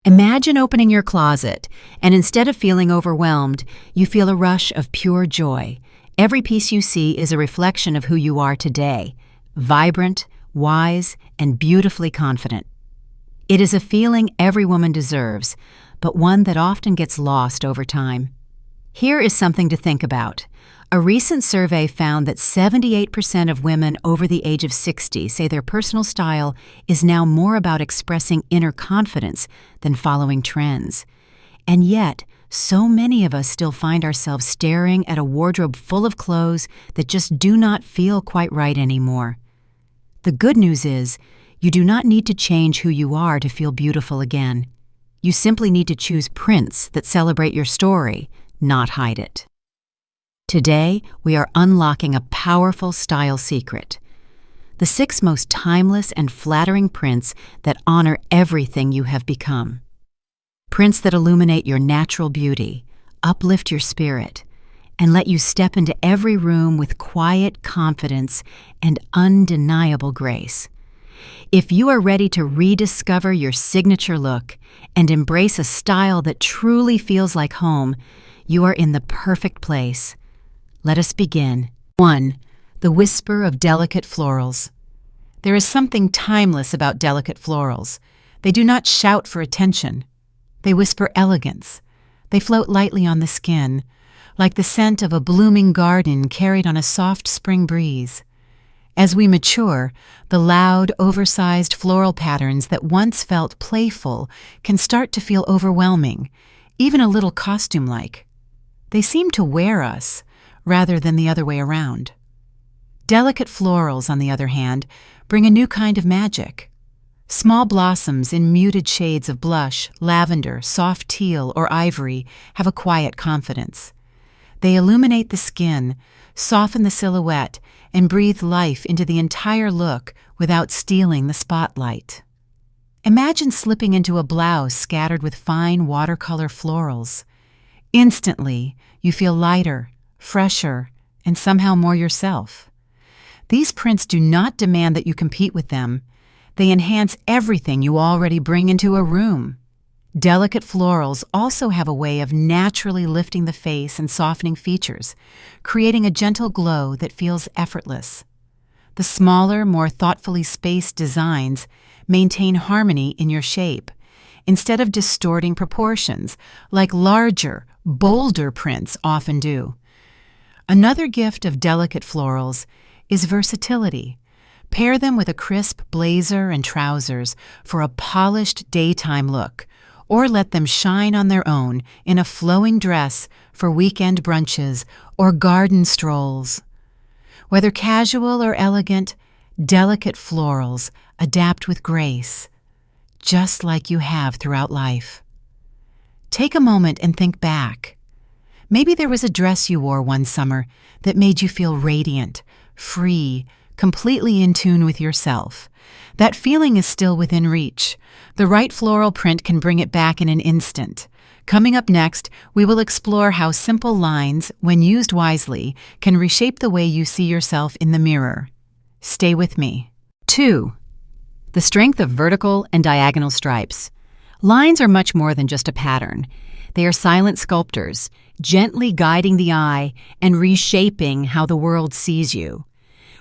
Imagine opening your closet, and instead of feeling overwhelmed, you feel a rush of pure joy. Every piece you see is a reflection of who you are today, vibrant, wise, and beautifully confident. It is a feeling every woman deserves, but one that often gets lost over time. Here is something to think about. A recent survey found that 78% of women over the age of 60 say their personal style is now more about expressing inner confidence than following trends. And yet, so many of us still find ourselves staring at a wardrobe full of clothes that just do not feel quite right anymore. The good news is, you do not need to change who you are to feel beautiful again. You simply need to choose prints that celebrate your story, not hide it. Today, we are unlocking a powerful style secret. The 6 most timeless and flattering prints that honor everything you have become. Prints that illuminate your natural beauty, uplift your spirit, and let you step into every room with quiet confidence and undeniable grace. If you are ready to rediscover your signature look and embrace a style that truly feels like home, you are in the perfect place. Let us begin. 1. The whisper of delicate florals. There is something timeless about delicate florals. They do not shout for attention. They whisper elegance. They float lightly on the skin, like the scent of a blooming garden carried on a soft spring breeze. As we mature, the loud, oversized floral patterns that once felt playful can start to feel overwhelming, even a little costume-like. They seem to wear us, rather than the other way around. Delicate florals, on the other hand, bring a new kind of magic. Small blossoms in muted shades of blush, lavender, soft teal, or ivory have a quiet confidence. They illuminate the skin, soften the silhouette, and breathe life into the entire look without stealing the spotlight. Imagine slipping into a blouse scattered with fine watercolor florals. Instantly, you feel lighter, fresher, and somehow more yourself. These prints do not demand that you compete with them. They enhance everything you already bring into a room. Delicate florals also have a way of naturally lifting the face and softening features, creating a gentle glow that feels effortless. The smaller, more thoughtfully spaced designs maintain harmony in your shape, instead of distorting proportions, like larger, bolder prints often do. Another gift of delicate florals is versatility. Pair them with a crisp blazer and trousers for a polished daytime look, or let them shine on their own in a flowing dress for weekend brunches or garden strolls. Whether casual or elegant, delicate florals adapt with grace, just like you have throughout life. Take a moment and think back. Maybe there was a dress you wore one summer that made you feel radiant, free, completely in tune with yourself. That feeling is still within reach. The right floral print can bring it back in an instant. Coming up next, we will explore how simple lines, when used wisely, can reshape the way you see yourself in the mirror. Stay with me. 2. The strength of vertical and diagonal stripes. Lines are much more than just a pattern. They are silent sculptors, gently guiding the eye and reshaping how the world sees you.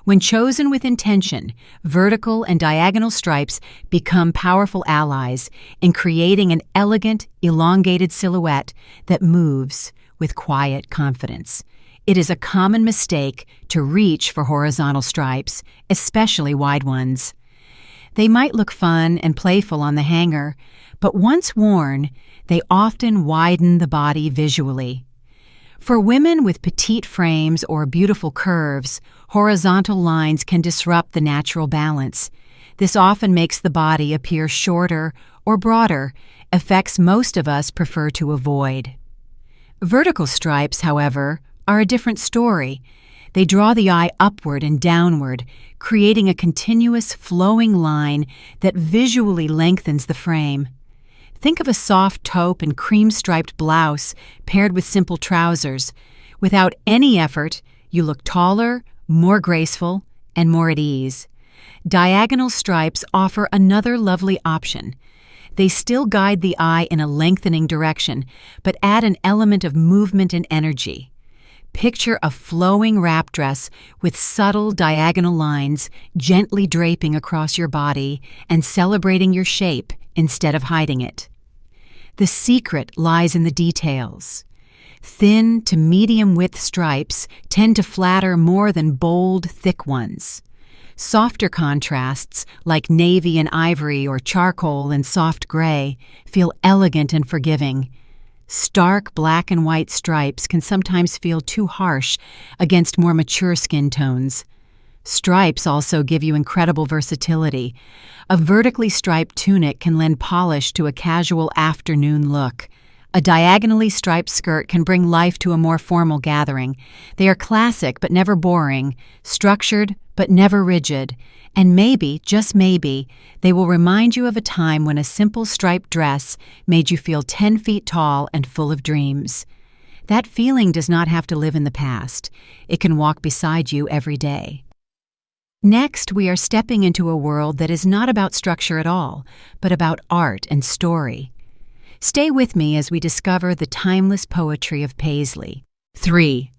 When chosen with intention, vertical and diagonal stripes become powerful allies in creating an elegant, elongated silhouette that moves with quiet confidence. It is a common mistake to reach for horizontal stripes, especially wide ones. They might look fun and playful on the hanger, but once worn, they often widen the body visually. For women with petite frames or beautiful curves, horizontal lines can disrupt the natural balance. This often makes the body appear shorter or broader, effects most of us prefer to avoid. Vertical stripes, however, are a different story. They draw the eye upward and downward, creating a continuous flowing line that visually lengthens the frame. Think of a soft taupe and cream-striped blouse paired with simple trousers. Without any effort, you look taller, more graceful, and more at ease. Diagonal stripes offer another lovely option. They still guide the eye in a lengthening direction, but add an element of movement and energy. Picture a flowing wrap dress with subtle diagonal lines gently draping across your body and celebrating your shape instead of hiding it. The secret lies in the details. Thin to medium-width stripes tend to flatter more than bold, thick ones. Softer contrasts, like navy and ivory or charcoal and soft gray, feel elegant and forgiving. Stark black and white stripes can sometimes feel too harsh against more mature skin tones. Stripes also give you incredible versatility. A vertically striped tunic can lend polish to a casual afternoon look. A diagonally striped skirt can bring life to a more formal gathering. They are classic but never boring, structured but never rigid, and maybe, just maybe, they will remind you of a time when a simple striped dress made you feel 10 feet tall and full of dreams. That feeling does not have to live in the past. It can walk beside you every day. Next, we are stepping into a world that is not about structure at all, but about art and story. Stay with me as we discover the timeless poetry of paisley. 3.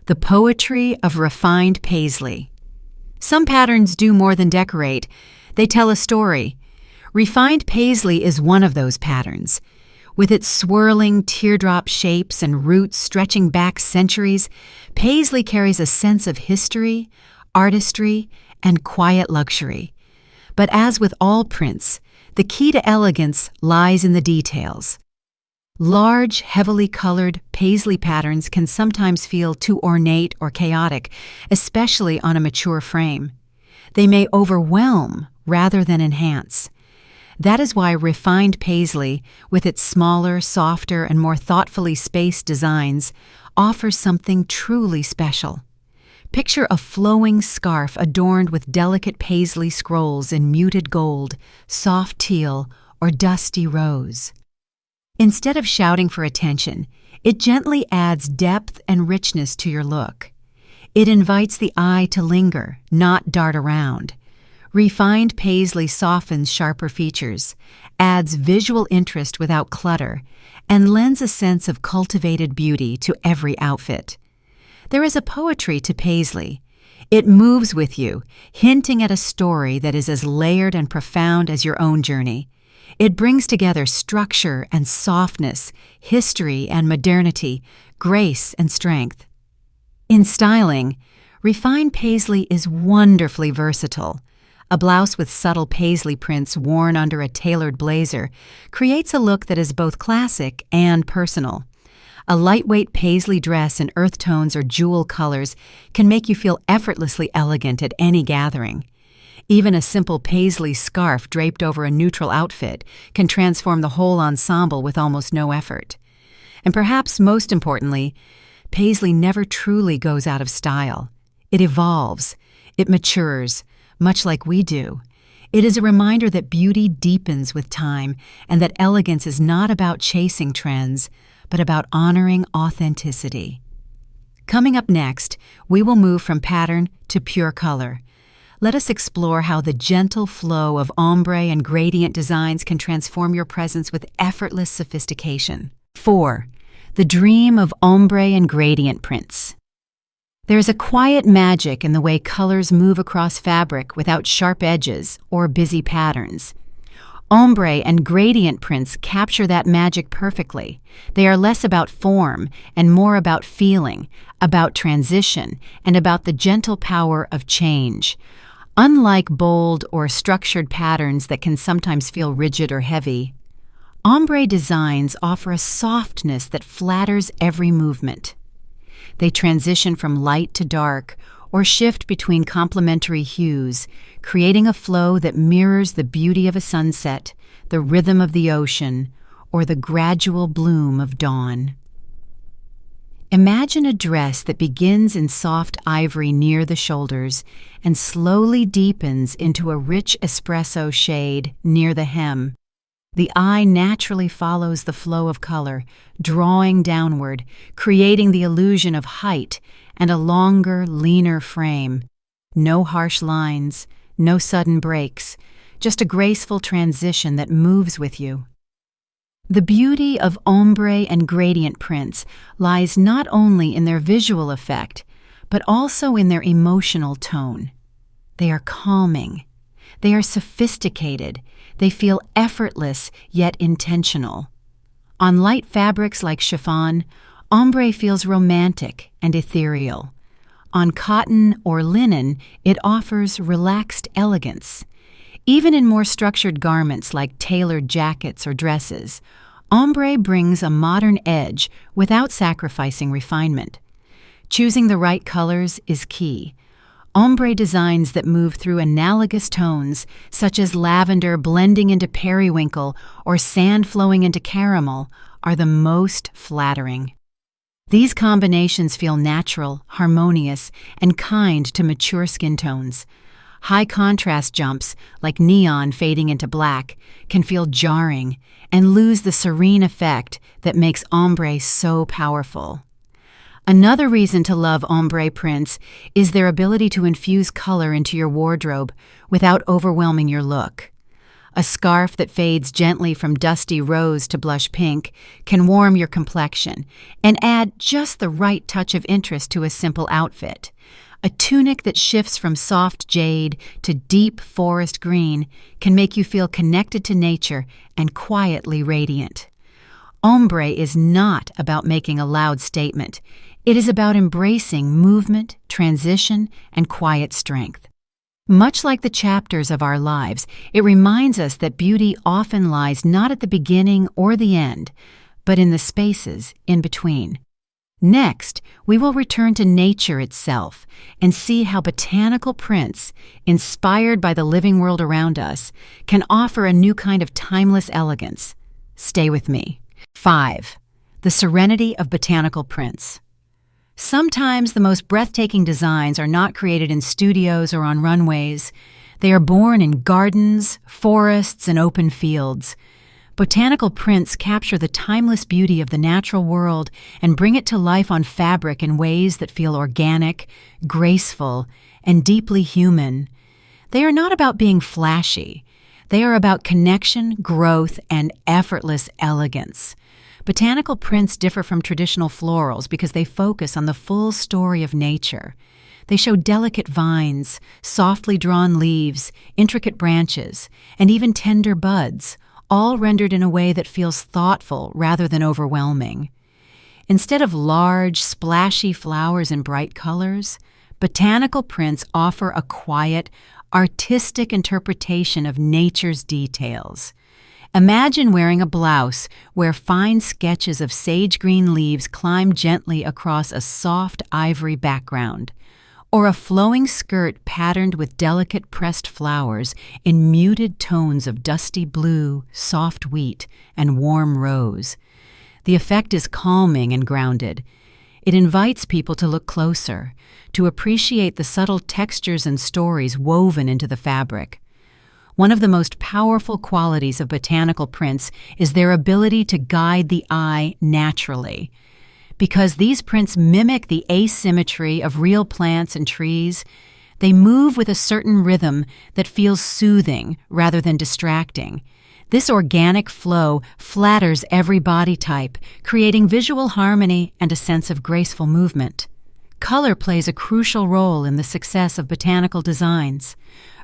The poetry of refined paisley. Some patterns do more than decorate. They tell a story. Refined paisley is one of those patterns. With its swirling teardrop shapes and roots stretching back centuries, paisley carries a sense of history, artistry, and quiet luxury. But as with all prints, the key to elegance lies in the details. Large, heavily colored paisley patterns can sometimes feel too ornate or chaotic, especially on a mature frame. They may overwhelm rather than enhance. That is why refined paisley, with its smaller, softer, and more thoughtfully spaced designs, offers something truly special. Picture a flowing scarf adorned with delicate paisley scrolls in muted gold, soft teal, or dusty rose. Instead of shouting for attention, it gently adds depth and richness to your look. It invites the eye to linger, not dart around. Refined paisley softens sharper features, adds visual interest without clutter, and lends a sense of cultivated beauty to every outfit. There is a poetry to paisley. It moves with you, hinting at a story that is as layered and profound as your own journey. It brings together structure and softness, history and modernity, grace and strength. In styling, refined paisley is wonderfully versatile. A blouse with subtle paisley prints worn under a tailored blazer creates a look that is both classic and personal. A lightweight paisley dress in earth tones or jewel colors can make you feel effortlessly elegant at any gathering. Even a simple paisley scarf draped over a neutral outfit can transform the whole ensemble with almost no effort. And perhaps most importantly, paisley never truly goes out of style. It evolves, it matures, much like we do. It is a reminder that beauty deepens with time and that elegance is not about chasing trends, but about honoring authenticity. Coming up next, we will move from pattern to pure color. Let us explore how the gentle flow of ombre and gradient designs can transform your presence with effortless sophistication. 4. The dream of ombre and gradient prints. There is a quiet magic in the way colors move across fabric without sharp edges or busy patterns. Ombre and gradient prints capture that magic perfectly. They are less about form and more about feeling, about transition, and about the gentle power of change. Unlike bold or structured patterns that can sometimes feel rigid or heavy, ombre designs offer a softness that flatters every movement. They transition from light to dark or shift between complementary hues, creating a flow that mirrors the beauty of a sunset, the rhythm of the ocean, or the gradual bloom of dawn. Imagine a dress that begins in soft ivory near the shoulders and slowly deepens into a rich espresso shade near the hem. The eye naturally follows the flow of color, drawing downward, creating the illusion of height and a longer, leaner frame. No harsh lines, no sudden breaks, just a graceful transition that moves with you. The beauty of ombre and gradient prints lies not only in their visual effect, but also in their emotional tone. They are calming. They are sophisticated. They feel effortless yet intentional. On light fabrics like chiffon, ombre feels romantic and ethereal. On cotton or linen, it offers relaxed elegance. Even in more structured garments like tailored jackets or dresses, ombre brings a modern edge without sacrificing refinement. Choosing the right colors is key. Ombre designs that move through analogous tones, such as lavender blending into periwinkle or sand flowing into caramel, are the most flattering. These combinations feel natural, harmonious, and kind to mature skin tones. High contrast jumps, like neon fading into black, can feel jarring and lose the serene effect that makes ombre so powerful. Another reason to love ombre prints is their ability to infuse color into your wardrobe without overwhelming your look. A scarf that fades gently from dusty rose to blush pink can warm your complexion and add just the right touch of interest to a simple outfit. A tunic that shifts from soft jade to deep forest green can make you feel connected to nature and quietly radiant. Ombre is not about making a loud statement. It is about embracing movement, transition, and quiet strength. Much like the chapters of our lives, it reminds us that beauty often lies not at the beginning or the end, but in the spaces in between. Next, we will return to nature itself and see how botanical prints, inspired by the living world around us, can offer a new kind of timeless elegance. Stay with me. 5. The serenity of botanical prints. Sometimes the most breathtaking designs are not created in studios or on runways. They are born in gardens, forests, and open fields. Botanical prints capture the timeless beauty of the natural world and bring it to life on fabric in ways that feel organic, graceful, and deeply human. They are not about being flashy. They are about connection, growth, and effortless elegance. Botanical prints differ from traditional florals because they focus on the full story of nature. They show delicate vines, softly drawn leaves, intricate branches, and even tender buds, all rendered in a way that feels thoughtful rather than overwhelming. Instead of large, splashy flowers in bright colors, botanical prints offer a quiet, artistic interpretation of nature's details. Imagine wearing a blouse where fine sketches of sage-green leaves climb gently across a soft ivory background, or a flowing skirt patterned with delicate pressed flowers in muted tones of dusty blue, soft wheat, and warm rose. The effect is calming and grounded. It invites people to look closer, to appreciate the subtle textures and stories woven into the fabric. One of the most powerful qualities of botanical prints is their ability to guide the eye naturally. Because these prints mimic the asymmetry of real plants and trees, they move with a certain rhythm that feels soothing rather than distracting. This organic flow flatters every body type, creating visual harmony and a sense of graceful movement. Color plays a crucial role in the success of botanical designs.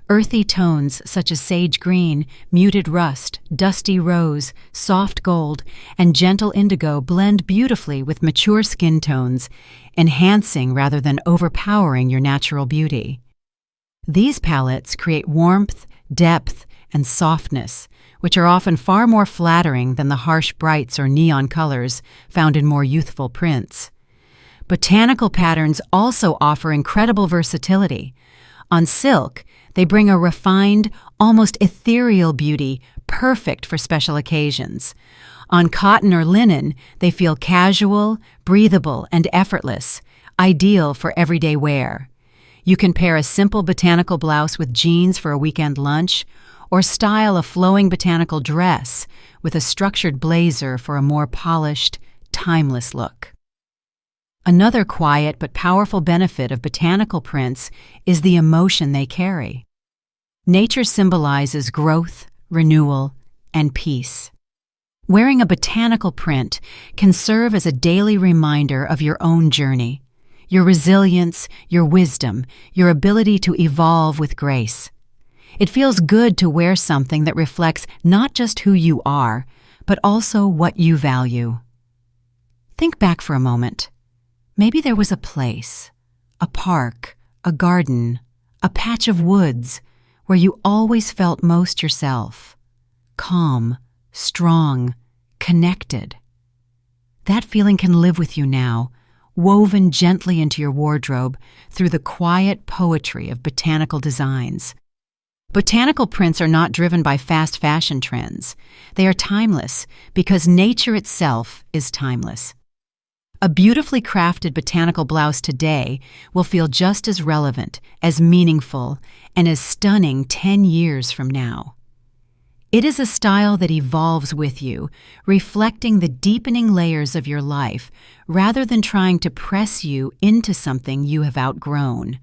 Earthy tones such as sage green, muted rust, dusty rose, soft gold, and gentle indigo blend beautifully with mature skin tones, enhancing rather than overpowering your natural beauty. These palettes create warmth, depth, and softness, which are often far more flattering than the harsh brights or neon colors found in more youthful prints. Botanical patterns also offer incredible versatility. On silk, they bring a refined, almost ethereal beauty, perfect for special occasions. On cotton or linen, they feel casual, breathable, and effortless, ideal for everyday wear. You can pair a simple botanical blouse with jeans for a weekend lunch, or style a flowing botanical dress with a structured blazer for a more polished, timeless look. Another quiet but powerful benefit of botanical prints is the emotion they carry. Nature symbolizes growth, renewal, and peace. Wearing a botanical print can serve as a daily reminder of your own journey, your resilience, your wisdom, your ability to evolve with grace. It feels good to wear something that reflects not just who you are, but also what you value. Think back for a moment. Maybe there was a place, a park, a garden, a patch of woods where you always felt most yourself, calm, strong, connected. That feeling can live with you now, woven gently into your wardrobe through the quiet poetry of botanical designs. Botanical prints are not driven by fast fashion trends. They are timeless because nature itself is timeless. A beautifully crafted botanical blouse today will feel just as relevant, as meaningful, and as stunning 10 years from now. It is a style that evolves with you, reflecting the deepening layers of your life rather than trying to press you into something you have outgrown.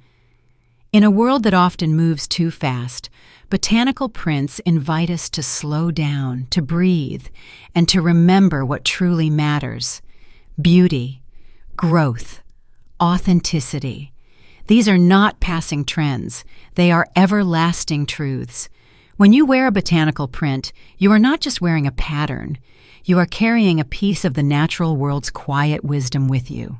In a world that often moves too fast, botanical prints invite us to slow down, to breathe, and to remember what truly matters: beauty, growth, authenticity. These are not passing trends. They are everlasting truths. When you wear a botanical print, you are not just wearing a pattern. You are carrying a piece of the natural world's quiet wisdom with you.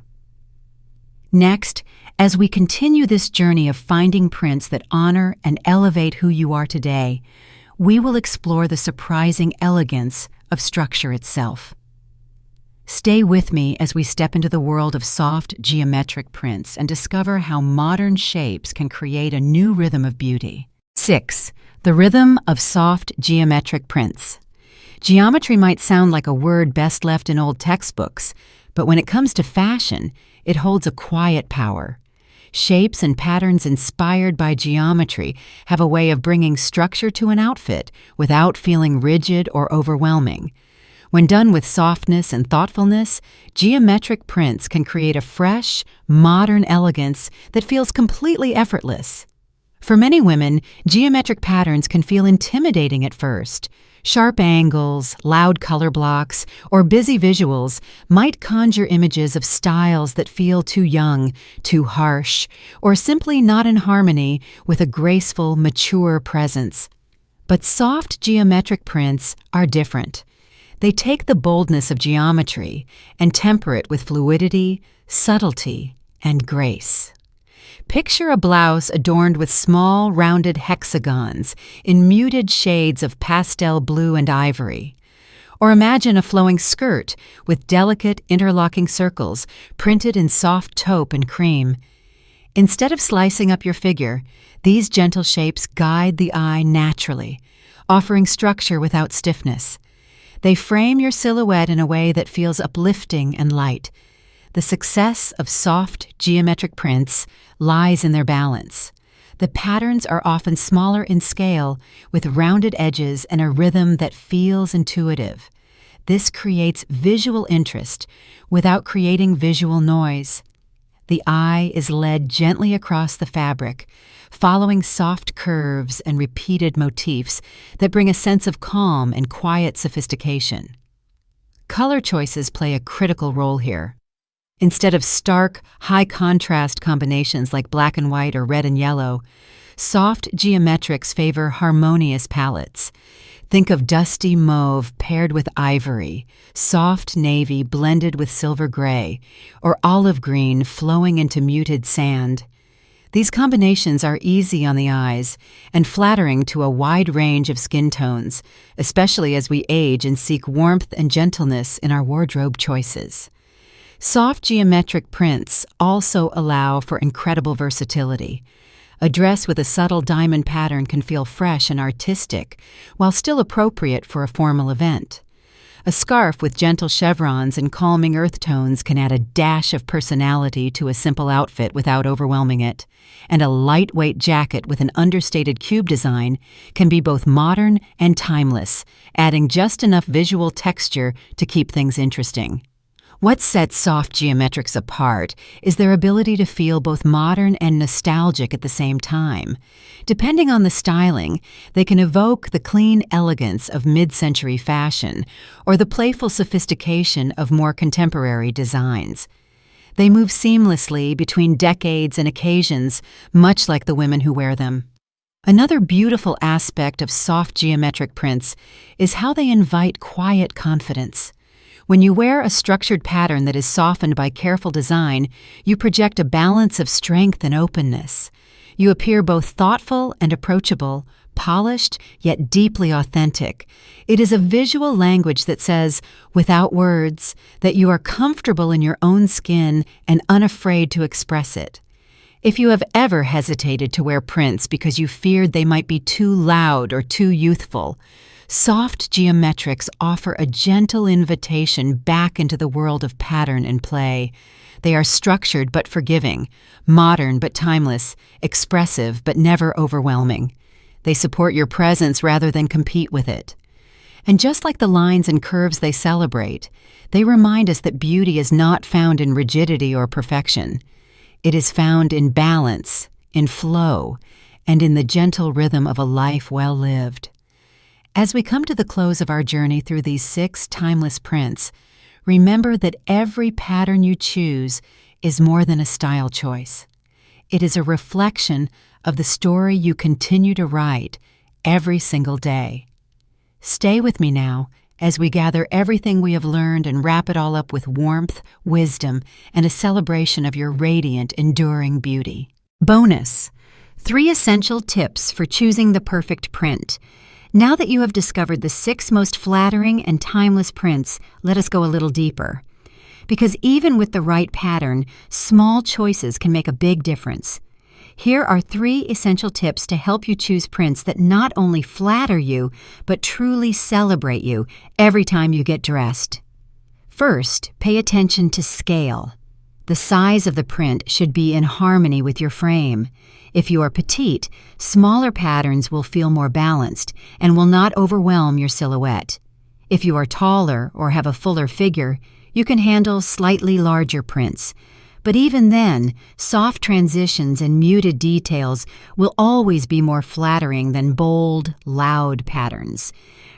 Next, as we continue this journey of finding prints that honor and elevate who you are today, we will explore the surprising elegance of structure itself. Stay with me as we step into the world of soft, geometric prints and discover how modern shapes can create a new rhythm of beauty. 6. The rhythm of soft, geometric prints. Geometry might sound like a word best left in old textbooks, but when it comes to fashion, it holds a quiet power. Shapes and patterns inspired by geometry have a way of bringing structure to an outfit without feeling rigid or overwhelming. When done with softness and thoughtfulness, geometric prints can create a fresh, modern elegance that feels completely effortless. For many women, geometric patterns can feel intimidating at first. Sharp angles, loud color blocks, or busy visuals might conjure images of styles that feel too young, too harsh, or simply not in harmony with a graceful, mature presence. But soft geometric prints are different. They take the boldness of geometry and temper it with fluidity, subtlety, and grace. Picture a blouse adorned with small, rounded hexagons in muted shades of pastel blue and ivory. Or imagine a flowing skirt with delicate, interlocking circles printed in soft taupe and cream. Instead of slicing up your figure, these gentle shapes guide the eye naturally, offering structure without stiffness. They frame your silhouette in a way that feels uplifting and light. The success of soft, geometric prints lies in their balance. The patterns are often smaller in scale, with rounded edges and a rhythm that feels intuitive. This creates visual interest without creating visual noise. The eye is led gently across the fabric, following soft curves and repeated motifs that bring a sense of calm and quiet sophistication. Color choices play a critical role here. Instead of stark, high-contrast combinations like black and white or red and yellow, soft geometrics favor harmonious palettes. Think of dusty mauve paired with ivory, soft navy blended with silver gray, or olive green flowing into muted sand. These combinations are easy on the eyes and flattering to a wide range of skin tones, especially as we age and seek warmth and gentleness in our wardrobe choices. Soft geometric prints also allow for incredible versatility. A dress with a subtle diamond pattern can feel fresh and artistic, while still appropriate for a formal event. A scarf with gentle chevrons and calming earth tones can add a dash of personality to a simple outfit without overwhelming it. And a lightweight jacket with an understated cube design can be both modern and timeless, adding just enough visual texture to keep things interesting. What sets soft geometrics apart is their ability to feel both modern and nostalgic at the same time. Depending on the styling, they can evoke the clean elegance of mid-century fashion or the playful sophistication of more contemporary designs. They move seamlessly between decades and occasions, much like the women who wear them. Another beautiful aspect of soft geometric prints is how they invite quiet confidence. When you wear a structured pattern that is softened by careful design, you project a balance of strength and openness. You appear both thoughtful and approachable, polished yet deeply authentic. It is a visual language that says, without words, that you are comfortable in your own skin and unafraid to express it. If you have ever hesitated to wear prints because you feared they might be too loud or too youthful, soft geometrics offer a gentle invitation back into the world of pattern and play. They are structured but forgiving, modern but timeless, expressive but never overwhelming. They support your presence rather than compete with it. And just like the lines and curves they celebrate, they remind us that beauty is not found in rigidity or perfection. It is found in balance, in flow, and in the gentle rhythm of a life well lived. As we come to the close of our journey through these 6 timeless prints, remember that every pattern you choose is more than a style choice. It is a reflection of the story you continue to write every single day. Stay with me now as we gather everything we have learned and wrap it all up with warmth, wisdom, and a celebration of your radiant, enduring beauty. Bonus: 3 essential tips for choosing the perfect print. Now that you have discovered the 6 most flattering and timeless prints, let us go a little deeper. Because even with the right pattern, small choices can make a big difference. Here are 3 essential tips to help you choose prints that not only flatter you, but truly celebrate you every time you get dressed. First, pay attention to scale. The size of the print should be in harmony with your frame. If you are petite, smaller patterns will feel more balanced and will not overwhelm your silhouette. If you are taller or have a fuller figure, you can handle slightly larger prints. But even then, soft transitions and muted details will always be more flattering than bold, loud patterns.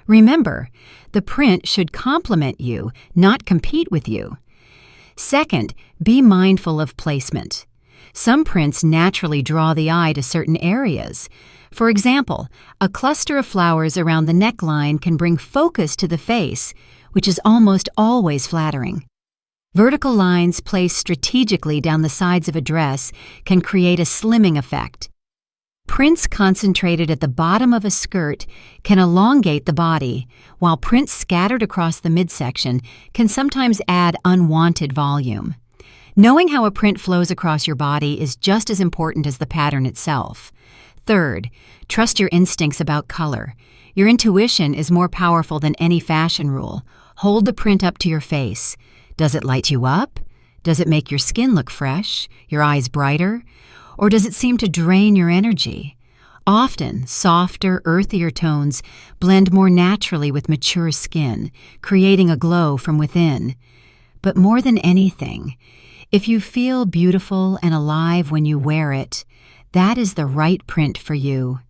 Remember, the print should complement you, not compete with you. Second, be mindful of placement. Some prints naturally draw the eye to certain areas. For example, a cluster of flowers around the neckline can bring focus to the face, which is almost always flattering. Vertical lines placed strategically down the sides of a dress can create a slimming effect. Prints concentrated at the bottom of a skirt can elongate the body, while prints scattered across the midsection can sometimes add unwanted volume. Knowing how a print flows across your body is just as important as the pattern itself. Third, trust your instincts about color. Your intuition is more powerful than any fashion rule. Hold the print up to your face. Does it light you up? Does it make your skin look fresh, your eyes brighter? Or does it seem to drain your energy? Often, softer, earthier tones blend more naturally with mature skin, creating a glow from within. But more than anything, if you feel beautiful and alive when you wear it, that is the right print for you.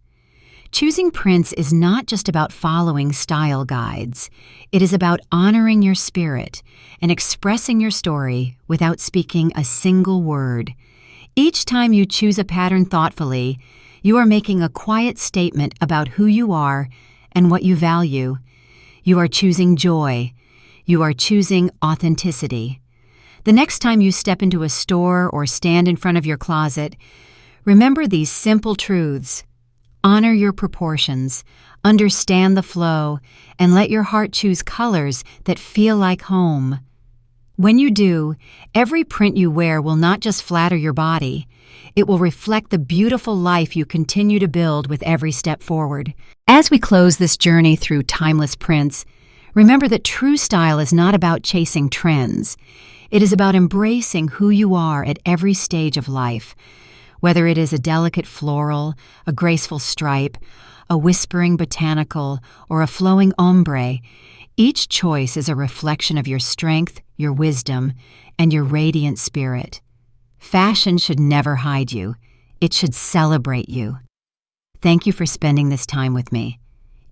Choosing prints is not just about following style guides. It is about honoring your spirit and expressing your story without speaking a single word. Each time you choose a pattern thoughtfully, you are making a quiet statement about who you are and what you value. You are choosing joy. You are choosing authenticity. The next time you step into a store or stand in front of your closet, remember these simple truths. Honor your proportions, understand the flow, and let your heart choose colors that feel like home. When you do, every print you wear will not just flatter your body, it will reflect the beautiful life you continue to build with every step forward. As we close this journey through timeless prints, remember that true style is not about chasing trends. It is about embracing who you are at every stage of life. Whether it is a delicate floral, a graceful stripe, a whispering botanical, or a flowing ombre, Each choice is a reflection of your strength, your wisdom, and your radiant spirit. Fashion should never hide you. It should celebrate you. Thank you for spending this time with me.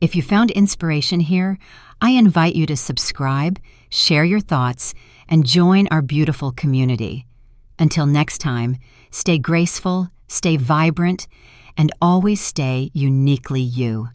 If you found inspiration here, I invite you to subscribe, share your thoughts, and join our beautiful community. Until next time, stay graceful, stay vibrant, and always stay uniquely you.